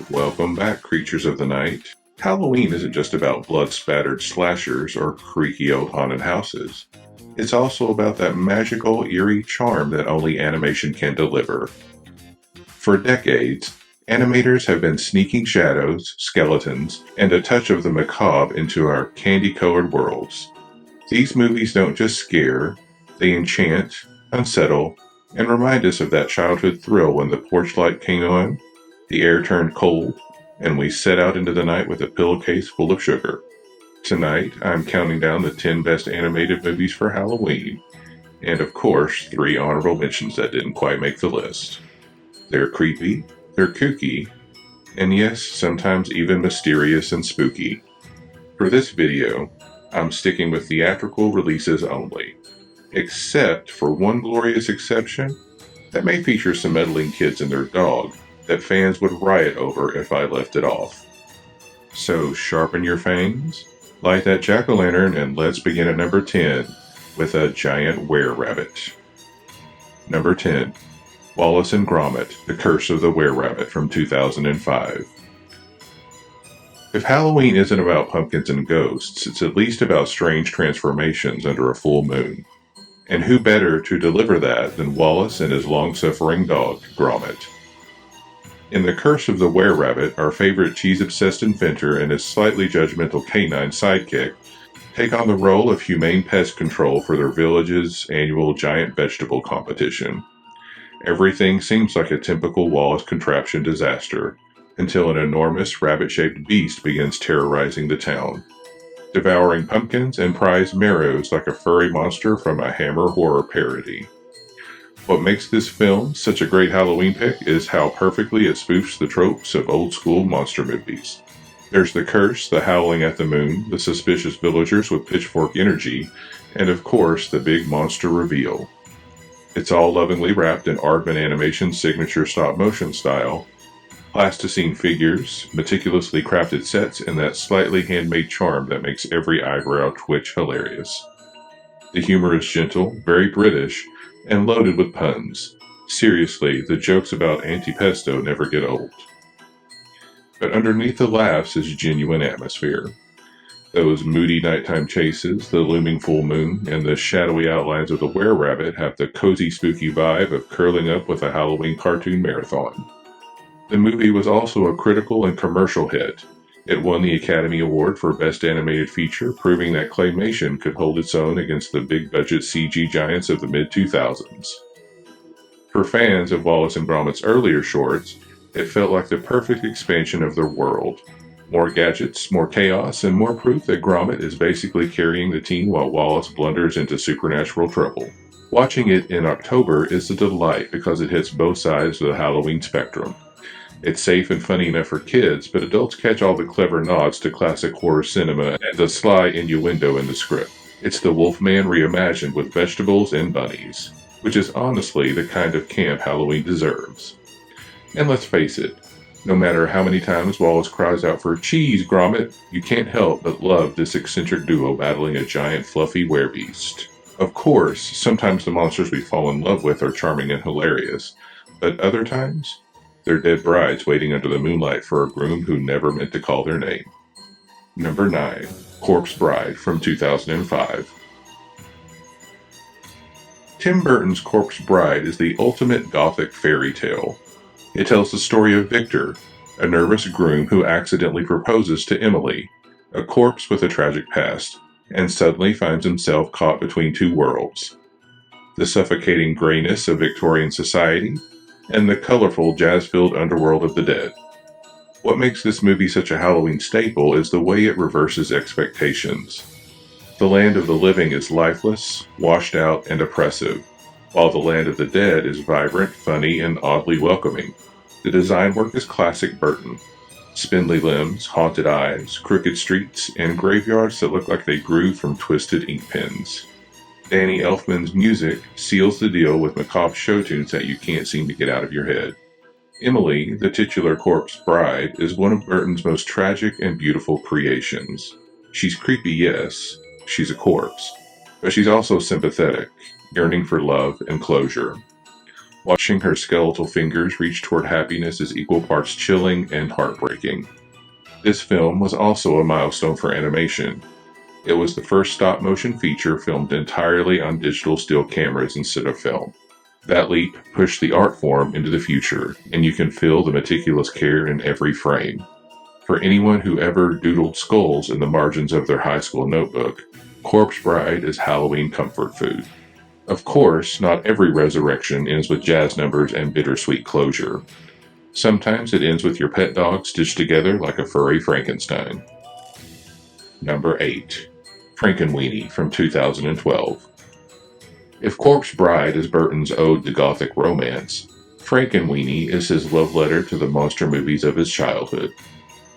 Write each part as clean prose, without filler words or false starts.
Welcome back, creatures of the night. Halloween isn't just about blood-spattered slashers or creaky old haunted houses. It's also about that magical, eerie charm that only animation can deliver. For decades, animators have been sneaking shadows, skeletons, and a touch of the macabre into our candy-colored worlds. These movies don't just scare, they enchant, unsettle, and remind us of that childhood thrill when the porch light came on, the air turned cold, and we set out into the night with a pillowcase full of sugar. Tonight, I'm counting down the 10 best animated movies for Halloween, and of course, 3 honorable mentions that didn't quite make the list. They're creepy, they're kooky, and yes, sometimes even mysterious and spooky. For this video, I'm sticking with theatrical releases only, except for one glorious exception that may feature some meddling kids and their dog that fans would riot over if I left it off. So sharpen your fangs, light that jack-o'-lantern, and let's begin at number 10 with a giant were-rabbit. Number 10. Wallace and Gromit, The Curse of the Were-Rabbit from 2005. If Halloween isn't about pumpkins and ghosts, it's at least about strange transformations under a full moon. And who better to deliver that than Wallace and his long-suffering dog, Gromit? In The Curse of the Were-Rabbit, our favorite cheese-obsessed inventor and his slightly judgmental canine sidekick take on the role of humane pest control for their village's annual giant vegetable competition. Everything seems like a typical Wallace contraption disaster, until an enormous rabbit-shaped beast begins terrorizing the town, devouring pumpkins and prize marrows like a furry monster from a Hammer horror parody. What makes this film such a great Halloween pick is how perfectly it spoofs the tropes of old-school monster movies. There's the curse, the howling at the moon, the suspicious villagers with pitchfork energy, and of course the big monster reveal. It's all lovingly wrapped in Aardman Animation's signature stop-motion style, plasticine figures, meticulously crafted sets, and that slightly handmade charm that makes every eyebrow twitch hilarious. The humor is gentle, very British, and loaded with puns. Seriously, the jokes about antipesto never get old. But underneath the laughs is genuine atmosphere. Those moody nighttime chases, the looming full moon, and the shadowy outlines of the were-rabbit have the cozy spooky vibe of curling up with a Halloween cartoon marathon. The movie was also a critical and commercial hit. It won the Academy Award for Best Animated Feature, proving that claymation could hold its own against the big-budget CG giants of the mid-2000s. For fans of Wallace and Gromit's earlier shorts, it felt like the perfect expansion of their world. More gadgets, more chaos, and more proof that Gromit is basically carrying the team while Wallace blunders into supernatural trouble. Watching it in October is a delight because it hits both sides of the Halloween spectrum. It's safe and funny enough for kids, but adults catch all the clever nods to classic horror cinema and the sly innuendo in the script. It's the Wolfman reimagined with vegetables and bunnies, which is honestly the kind of camp Halloween deserves. And let's face it, no matter how many times Wallace cries out for "Cheese, Gromit," you can't help but love this eccentric duo battling a giant fluffy werebeast. Of course, sometimes the monsters we fall in love with are charming and hilarious, but other times, they're dead brides waiting under the moonlight for a groom who never meant to call their name. Number 9. Corpse Bride from 2005. Tim Burton's Corpse Bride is the ultimate gothic fairy tale. It tells the story of Victor, a nervous groom who accidentally proposes to Emily, a corpse with a tragic past, and suddenly finds himself caught between two worlds: the suffocating grayness of Victorian society and the colorful, jazz-filled underworld of the dead. What makes this movie such a Halloween staple is the way it reverses expectations. The land of the living is lifeless, washed out, and oppressive, while the land of the dead is vibrant, funny, and oddly welcoming. The design work is classic Burton. Spindly limbs, haunted eyes, crooked streets, and graveyards that look like they grew from twisted ink pens. Danny Elfman's music seals the deal with macabre show tunes that you can't seem to get out of your head. Emily, the titular corpse bride, is one of Burton's most tragic and beautiful creations. She's creepy, yes, she's a corpse, but she's also sympathetic, yearning for love and closure. Watching her skeletal fingers reach toward happiness is equal parts chilling and heartbreaking. This film was also a milestone for animation. It was the first stop-motion feature filmed entirely on digital still cameras instead of film. That leap pushed the art form into the future, and you can feel the meticulous care in every frame. For anyone who ever doodled skulls in the margins of their high school notebook, Corpse Bride is Halloween comfort food. Of course, not every resurrection ends with jazz numbers and bittersweet closure. Sometimes it ends with your pet dog stitched together like a furry Frankenstein. Number 8. Frankenweenie from 2012. If Corpse Bride is Burton's ode to gothic romance, Frankenweenie is his love letter to the monster movies of his childhood.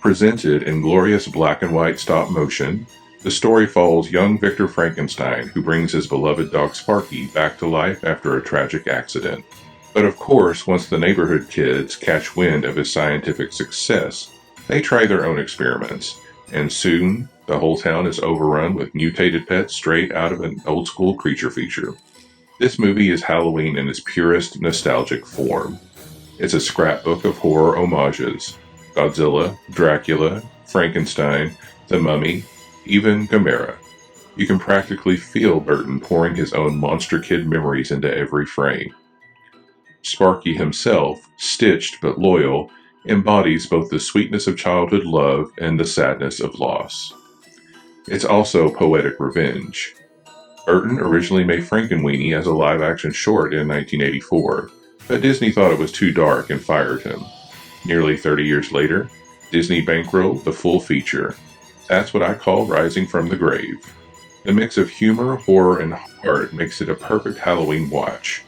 Presented in glorious black and white stop motion, the story follows young Victor Frankenstein, who brings his beloved dog Sparky back to life after a tragic accident. But of course, once the neighborhood kids catch wind of his scientific success, they try their own experiments, and soon the whole town is overrun with mutated pets straight out of an old-school creature feature. This movie is Halloween in its purest nostalgic form. It's a scrapbook of horror homages: Godzilla, Dracula, Frankenstein, the Mummy, even Gamera. You can practically feel Burton pouring his own monster kid memories into every frame. Sparky himself, stitched but loyal, embodies both the sweetness of childhood love and the sadness of loss. It's also poetic revenge. Burton originally made Frankenweenie as a live-action short in 1984, but Disney thought it was too dark and fired him. Nearly 30 years later, Disney bankrolled the full feature. That's what I call rising from the grave. The mix of humor, horror, and heart makes it a perfect Halloween watch.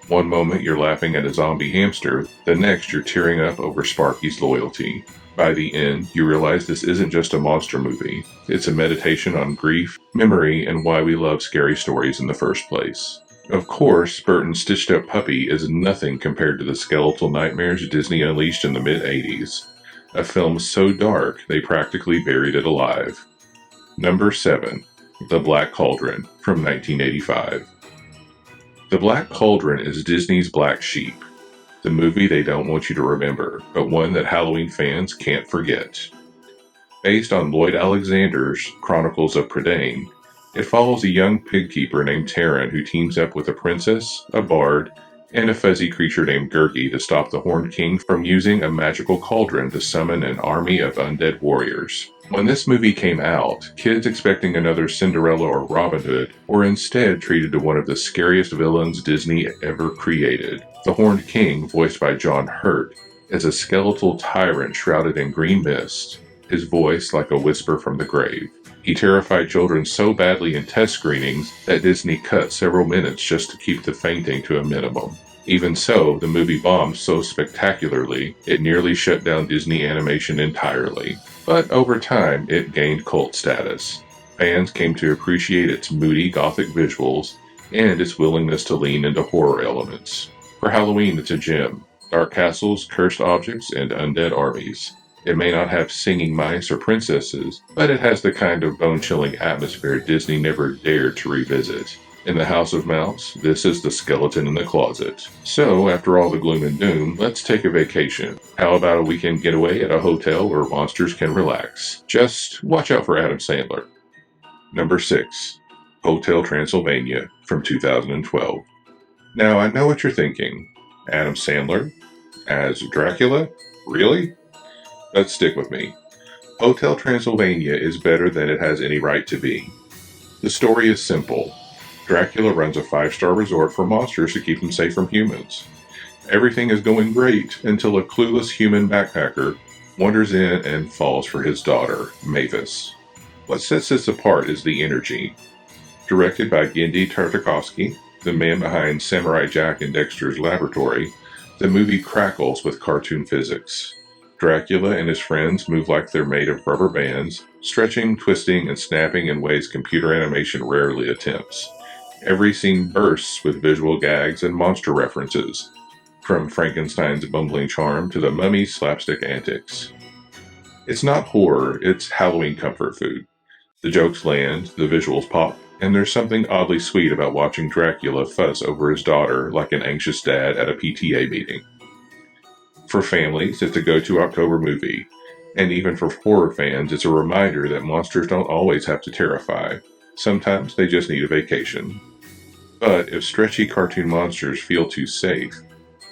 One moment you're laughing at a zombie hamster, the next you're tearing up over Sparky's loyalty. By the end, you realize this isn't just a monster movie. It's a meditation on grief, memory, and why we love scary stories in the first place. Of course, Burton's stitched-up puppy is nothing compared to the skeletal nightmares Disney unleashed in the mid-'80s. A film so dark, they practically buried it alive. Number 7. The Black Cauldron from 1985. The Black Cauldron is Disney's black sheep. The movie they don't want you to remember, but one that Halloween fans can't forget. Based on Lloyd Alexander's Chronicles of Prydain, it follows a young pig keeper named Taran who teams up with a princess, a bard, and a fuzzy creature named Gurgi to stop the Horned King from using a magical cauldron to summon an army of undead warriors. When this movie came out, kids expecting another Cinderella or Robin Hood were instead treated to one of the scariest villains Disney ever created. The Horned King, voiced by John Hurt, is a skeletal tyrant shrouded in green mist, his voice like a whisper from the grave. He terrified children so badly in test screenings that Disney cut several minutes just to keep the fainting to a minimum. Even so, the movie bombed so spectacularly, it nearly shut down Disney animation entirely. But over time, it gained cult status. Fans came to appreciate its moody gothic visuals and its willingness to lean into horror elements. For Halloween, it's a gem: dark castles, cursed objects, and undead armies. It may not have singing mice or princesses, but it has the kind of bone-chilling atmosphere Disney never dared to revisit. In the House of Mouse, this is the skeleton in the closet. So, after all the gloom and doom, let's take a vacation. How about a weekend getaway at a hotel where monsters can relax? Just watch out for Adam Sandler. Number 6. Hotel Transylvania from 2012. Now, I know what you're thinking. Adam Sandler? As Dracula? Really? Let's stick with me. Hotel Transylvania is better than it has any right to be. The story is simple. Dracula runs a 5-star resort for monsters to keep them safe from humans. Everything is going great until a clueless human backpacker wanders in and falls for his daughter, Mavis. What sets this apart is the energy. Directed by Genndy Tartakovsky, the man behind Samurai Jack and Dexter's Laboratory, the movie crackles with cartoon physics. Dracula and his friends move like they're made of rubber bands, stretching, twisting, and snapping in ways computer animation rarely attempts. Every scene bursts with visual gags and monster references, from Frankenstein's bumbling charm to the Mummy's slapstick antics. It's not horror, it's Halloween comfort food. The jokes land, the visuals pop, And there's something oddly sweet about watching Dracula fuss over his daughter like an anxious dad at a PTA meeting. For families, it's a go-to October movie, and even for horror fans, it's a reminder that monsters don't always have to terrify. Sometimes they just need a vacation. But if stretchy cartoon monsters feel too safe,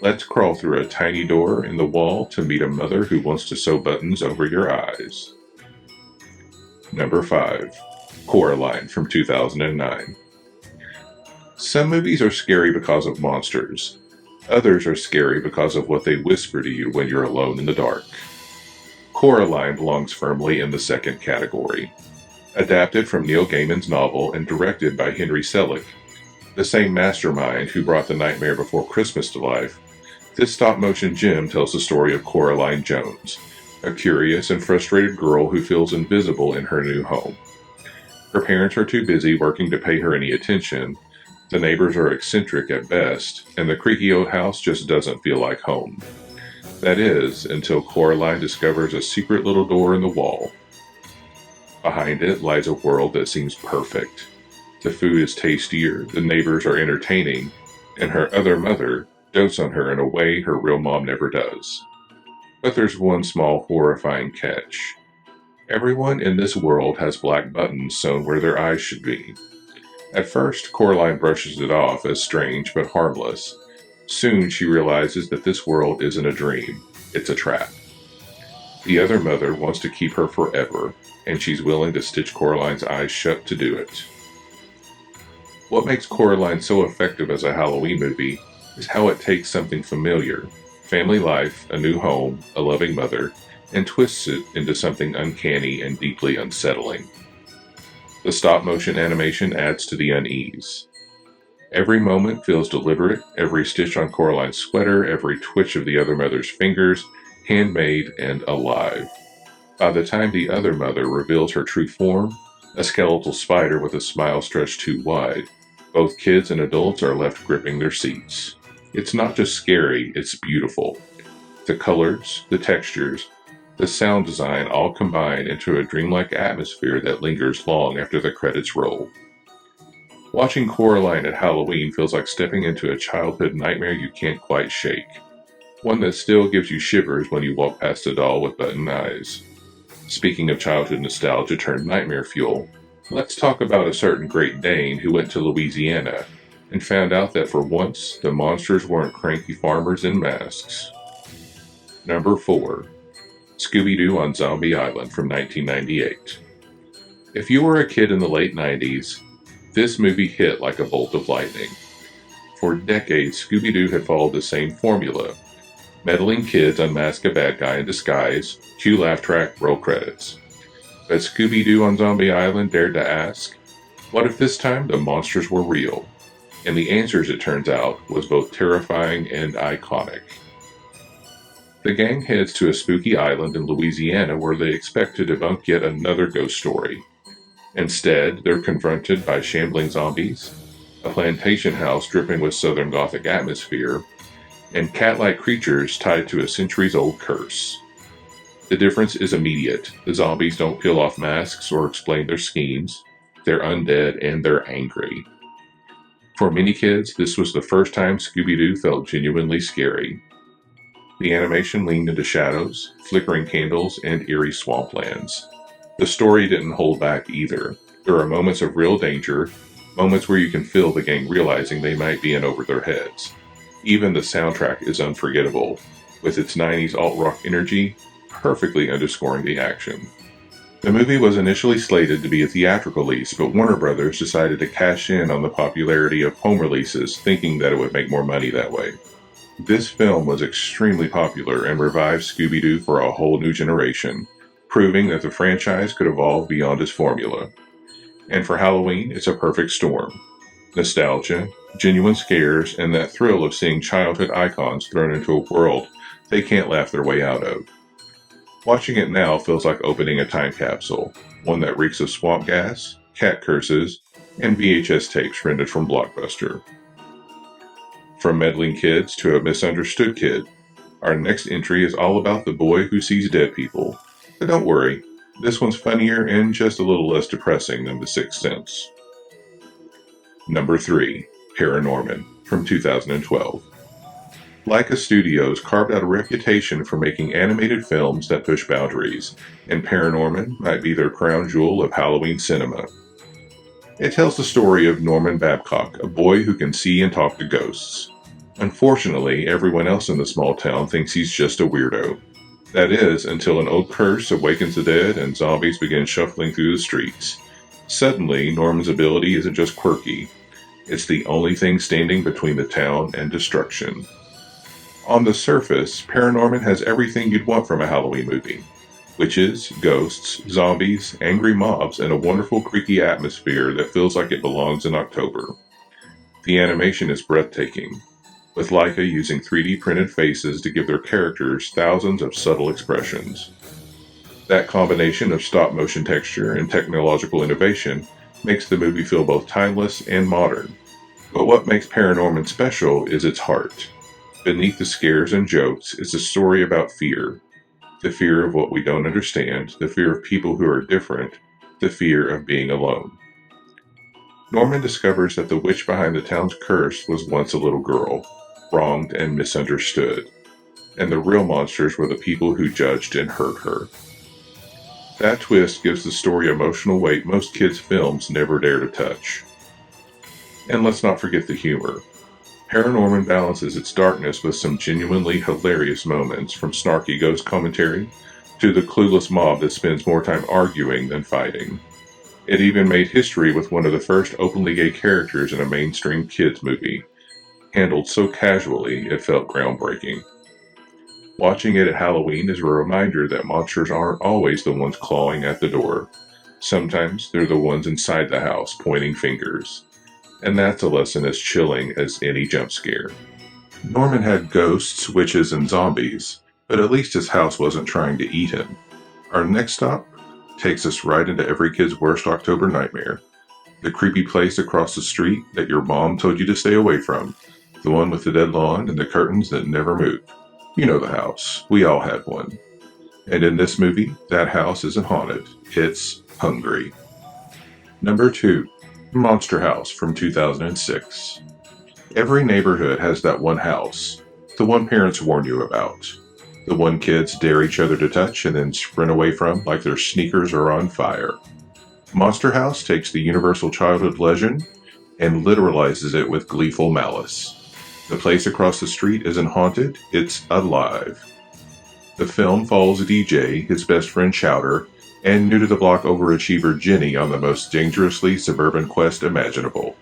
let's crawl through a tiny door in the wall to meet a mother who wants to sew buttons over your eyes. Number 5. Coraline from 2009. Some movies are scary because of monsters. Others are scary because of what they whisper to you when you're alone in the dark. Coraline belongs firmly in the second category. Adapted from Neil Gaiman's novel and directed by Henry Selick, the same mastermind who brought The Nightmare Before Christmas to life, this stop-motion gem tells the story of Coraline Jones, a curious and frustrated girl who feels invisible in her new home. Her parents are too busy working to pay her any attention, the neighbors are eccentric at best, and the creaky old house just doesn't feel like home. That is, until Coraline discovers a secret little door in the wall. Behind it lies a world that seems perfect. The food is tastier, the neighbors are entertaining, and her other mother dotes on her in a way her real mom never does. But there's one small horrifying catch. Everyone in this world has black buttons sewn where their eyes should be. At first, Coraline brushes it off as strange but harmless. Soon she realizes that this world isn't a dream, it's a trap. The other mother wants to keep her forever, and she's willing to stitch Coraline's eyes shut to do it. What makes Coraline so effective as a Halloween movie is how it takes something familiar, family life, a new home, a loving mother, and twists it into something uncanny and deeply unsettling. The stop-motion animation adds to the unease. Every moment feels deliberate, every stitch on Coraline's sweater, every twitch of the other mother's fingers, handmade and alive. By the time the other mother reveals her true form, a skeletal spider with a smile stretched too wide, both kids and adults are left gripping their seats. It's not just scary, it's beautiful. The colors, the textures, the sound design all combine into a dreamlike atmosphere that lingers long after the credits roll. Watching Coraline at Halloween feels like stepping into a childhood nightmare you can't quite shake. One that still gives you shivers when you walk past a doll with button eyes. Speaking of childhood nostalgia turned nightmare fuel, let's talk about a certain Great Dane who went to Louisiana and found out that for once the monsters weren't cranky farmers in masks. Number 4. Scooby-Doo on Zombie Island from 1998. If you were a kid in the late 90s, this movie hit like a bolt of lightning. For decades, Scooby-Doo had followed the same formula. Meddling kids unmask a bad guy in disguise, cue laugh track, roll credits. But Scooby-Doo on Zombie Island dared to ask, what if this time the monsters were real? And the answers, it turns out, was both terrifying and iconic. The gang heads to a spooky island in Louisiana where they expect to debunk yet another ghost story. Instead, they're confronted by shambling zombies, a plantation house dripping with southern gothic atmosphere, and cat-like creatures tied to a centuries-old curse. The difference is immediate. The zombies don't peel off masks or explain their schemes. They're undead and they're angry. For many kids, this was the first time Scooby-Doo felt genuinely scary. The animation leaned into shadows, flickering candles, and eerie swamplands. The story didn't hold back either. There are moments of real danger, moments where you can feel the gang realizing they might be in over their heads. Even the soundtrack is unforgettable, with its 90s alt-rock energy perfectly underscoring the action. The movie was initially slated to be a theatrical release, but Warner Brothers decided to cash in on the popularity of home releases, thinking that it would make more money that way. This film was extremely popular and revived Scooby-Doo for a whole new generation, proving that the franchise could evolve beyond its formula. And for Halloween, it's a perfect storm. Nostalgia, genuine scares, and that thrill of seeing childhood icons thrown into a world they can't laugh their way out of. Watching it now feels like opening a time capsule, one that reeks of swamp gas, cat curses, and VHS tapes rented from Blockbuster. From meddling kids to a misunderstood kid, our next entry is all about the boy who sees dead people. But don't worry, this one's funnier and just a little less depressing than The Sixth Sense. Number 3. ParaNorman from 2012. Leica Studios carved out a reputation for making animated films that push boundaries, and ParaNorman might be their crown jewel of Halloween cinema. It tells the story of Norman Babcock, a boy who can see and talk to ghosts. Unfortunately, everyone else in the small town thinks he's just a weirdo. That is, until an old curse awakens the dead and zombies begin shuffling through the streets. Suddenly, Norman's ability isn't just quirky. It's the only thing standing between the town and destruction. On the surface, ParaNorman has everything you'd want from a Halloween movie. Witches, ghosts, zombies, angry mobs, and a wonderful creaky atmosphere that feels like it belongs in October. The animation is breathtaking, with Leica using 3D printed faces to give their characters thousands of subtle expressions. That combination of stop-motion texture and technological innovation makes the movie feel both timeless and modern. But what makes ParaNorman special is its heart. Beneath the scares and jokes is a story about fear. The fear of what we don't understand, the fear of people who are different, the fear of being alone. Norman discovers that the witch behind the town's curse was once a little girl, wronged and misunderstood, and the real monsters were the people who judged and hurt her. That twist gives the story emotional weight most kids' films never dare to touch. And let's not forget the humor. ParaNorman balances its darkness with some genuinely hilarious moments, from snarky ghost commentary to the clueless mob that spends more time arguing than fighting. It even made history with one of the first openly gay characters in a mainstream kids movie, handled so casually it felt groundbreaking. Watching it at Halloween is a reminder that monsters aren't always the ones clawing at the door. Sometimes they're the ones inside the house pointing fingers. And that's a lesson as chilling as any jump scare. Norman had ghosts, witches, and zombies, but at least his house wasn't trying to eat him. Our next stop takes us right into every kid's worst October nightmare. The creepy place across the street that your mom told you to stay away from. The one with the dead lawn and the curtains that never move. You know the house. We all had one. And in this movie, that house isn't haunted. It's hungry. Number 2. Monster House from 2006. Every neighborhood has that one house, the one parents warn you about, the one kids dare each other to touch and then sprint away from like their sneakers are on fire. Monster House takes the universal childhood legend and literalizes it with gleeful malice. The place across the street isn't haunted, it's alive. The film follows a DJ, his best friend Chowder, and new-to-the-block overachiever Jenny on the most dangerously suburban quest imaginable,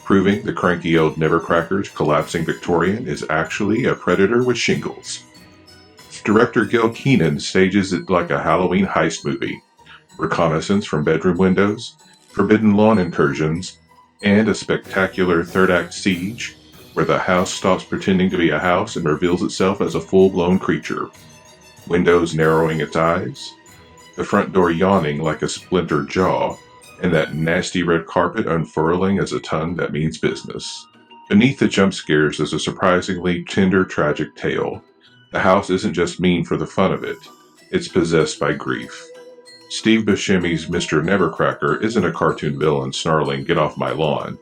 proving the cranky old Nevercracker's collapsing Victorian is actually a predator with shingles. Director Gil Keenan stages it like a Halloween heist movie, reconnaissance from bedroom windows, forbidden lawn incursions, and a spectacular third-act siege where the house stops pretending to be a house and reveals itself as a full-blown creature. Windows narrowing its eyes, the front door yawning like a splintered jaw, and that nasty red carpet unfurling as a tongue that means business. Beneath the jump scares is a surprisingly tender, tragic tale. The house isn't just mean for the fun of it, it's possessed by grief. Steve Buscemi's Mr. Nevercracker isn't a cartoon villain snarling, "Get off my lawn."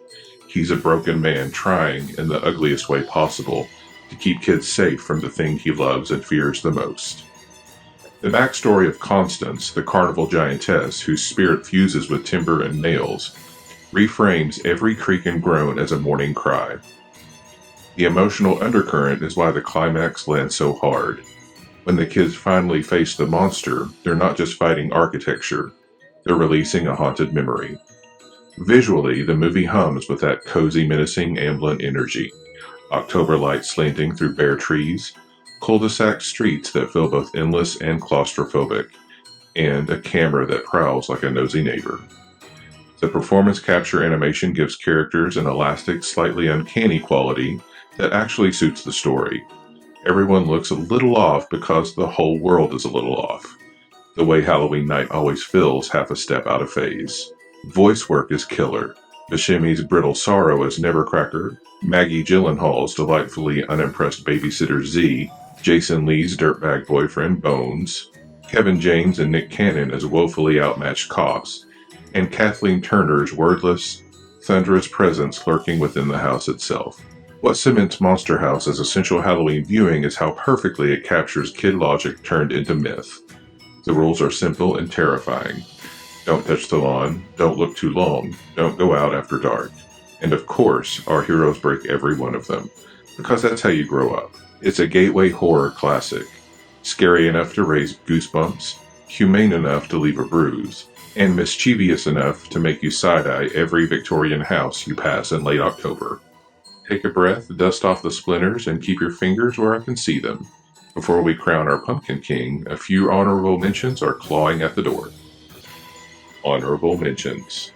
He's a broken man trying, in the ugliest way possible, to keep kids safe from the thing he loves and fears the most. The backstory of Constance, the carnival giantess whose spirit fuses with timber and nails, reframes every creak and groan as a mourning cry. The emotional undercurrent is why the climax lands so hard. When the kids finally face the monster, they're not just fighting architecture, they're releasing a haunted memory. Visually, the movie hums with that cozy, menacing, ambient energy. October light slanting through bare trees, cul-de-sac streets that feel both endless and claustrophobic, and a camera that prowls like a nosy neighbor. The performance capture animation gives characters an elastic, slightly uncanny quality that actually suits the story. Everyone looks a little off because the whole world is a little off. The way Halloween night always feels half a step out of phase. Voice work is killer. Buscemi's brittle sorrow as Nevercracker, Maggie Gyllenhaal's delightfully unimpressed babysitter Z, Jason Lee's dirtbag boyfriend Bones, Kevin James and Nick Cannon as woefully outmatched cops, and Kathleen Turner's wordless, thunderous presence lurking within the house itself. What cements Monster House as essential Halloween viewing is how perfectly it captures kid logic turned into myth. The rules are simple and terrifying. Don't touch the lawn, don't look too long, don't go out after dark. And of course, our heroes break every one of them, because that's how you grow up. It's a gateway horror classic. Scary enough to raise goosebumps, humane enough to leave a bruise, and mischievous enough to make you side-eye every Victorian house you pass in late October. Take a breath, dust off the splinters, and keep your fingers where I can see them. Before we crown our Pumpkin King, a few honorable mentions are clawing at the door. Honorable mentions.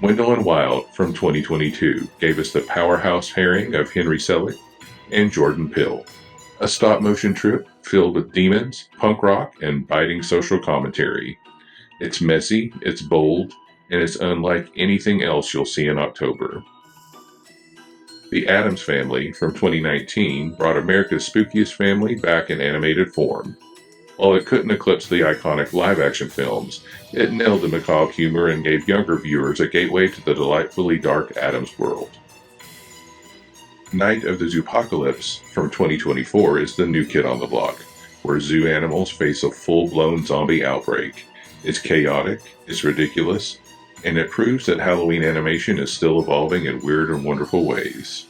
Wendell and Wild from 2022 gave us the powerhouse pairing of Henry Selick and Jordan Peele. A stop-motion trip filled with demons, punk rock, and biting social commentary. It's messy, it's bold, and it's unlike anything else you'll see in October. The Addams Family from 2019 brought America's spookiest family back in animated form. While it couldn't eclipse the iconic live-action films, it nailed the macabre humor and gave younger viewers a gateway to the delightfully dark Addams world. Night of the Zoopocalypse from 2024 is the new kid on the block, where zoo animals face a full-blown zombie outbreak. It's chaotic, it's ridiculous, and it proves that Halloween animation is still evolving in weird and wonderful ways.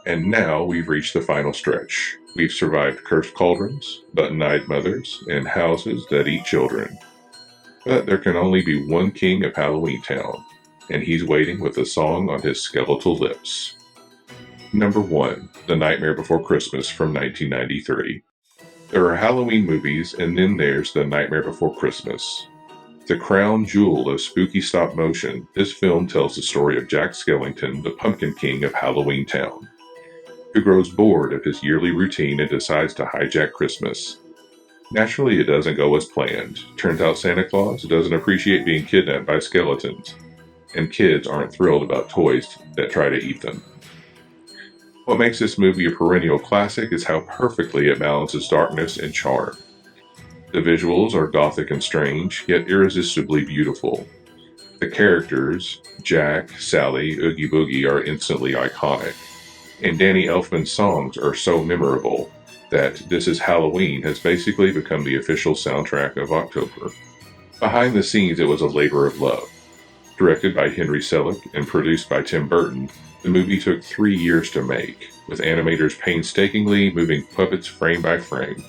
And now we've reached the final stretch. We've survived cursed cauldrons, button-eyed mothers, and houses that eat children. But there can only be one king of Halloween Town, and he's waiting with a song on his skeletal lips. Number 1, The Nightmare Before Christmas from 1993. There are Halloween movies, and then there's The Nightmare Before Christmas. The crown jewel of spooky stop motion, this film tells the story of Jack Skellington, the Pumpkin King of Halloween Town, who grows bored of his yearly routine and decides to hijack Christmas. Naturally, it doesn't go as planned. Turns out Santa Claus doesn't appreciate being kidnapped by skeletons, and kids aren't thrilled about toys that try to eat them. What makes this movie a perennial classic is how perfectly it balances darkness and charm. The visuals are gothic and strange, yet irresistibly beautiful. The characters, Jack, Sally, Oogie Boogie, are instantly iconic. And Danny Elfman's songs are so memorable that This Is Halloween has basically become the official soundtrack of October. Behind the scenes, it was a labor of love. Directed by Henry Selick and produced by Tim Burton, the movie took 3 years to make, with animators painstakingly moving puppets frame by frame.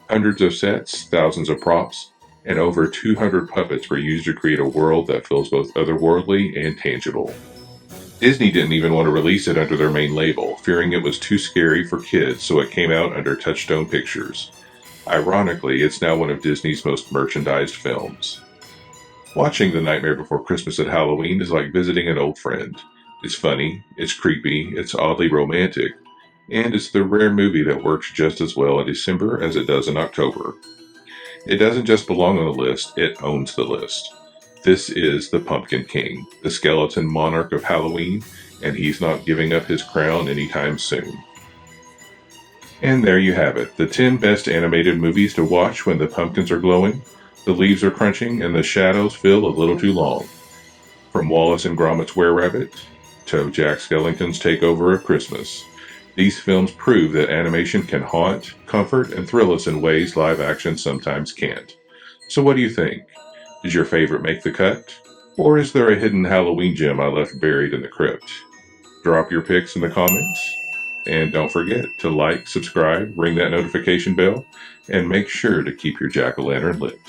Hundreds of sets, thousands of props, and over 200 puppets were used to create a world that feels both otherworldly and tangible. Disney didn't even want to release it under their main label, fearing it was too scary for kids, so it came out under Touchstone Pictures. Ironically, it's now one of Disney's most merchandised films. Watching The Nightmare Before Christmas at Halloween is like visiting an old friend. It's funny, it's creepy, it's oddly romantic, and it's the rare movie that works just as well in December as it does in October. It doesn't just belong on the list, it owns the list. This is the Pumpkin King, the skeleton monarch of Halloween, and he's not giving up his crown anytime soon. And there you have it, the 10 best animated movies to watch when the pumpkins are glowing, the leaves are crunching, and the shadows feel a little too long. From Wallace and Gromit's Were-Rabbit to Jack Skellington's Takeover of Christmas, these films prove that animation can haunt, comfort, and thrill us in ways live action sometimes can't. So what do you think? Did your favorite make the cut? Or is there a hidden Halloween gem I left buried in the crypt? Drop your picks in the comments. And don't forget to like, subscribe, ring that notification bell, and make sure to keep your jack-o'-lantern lit.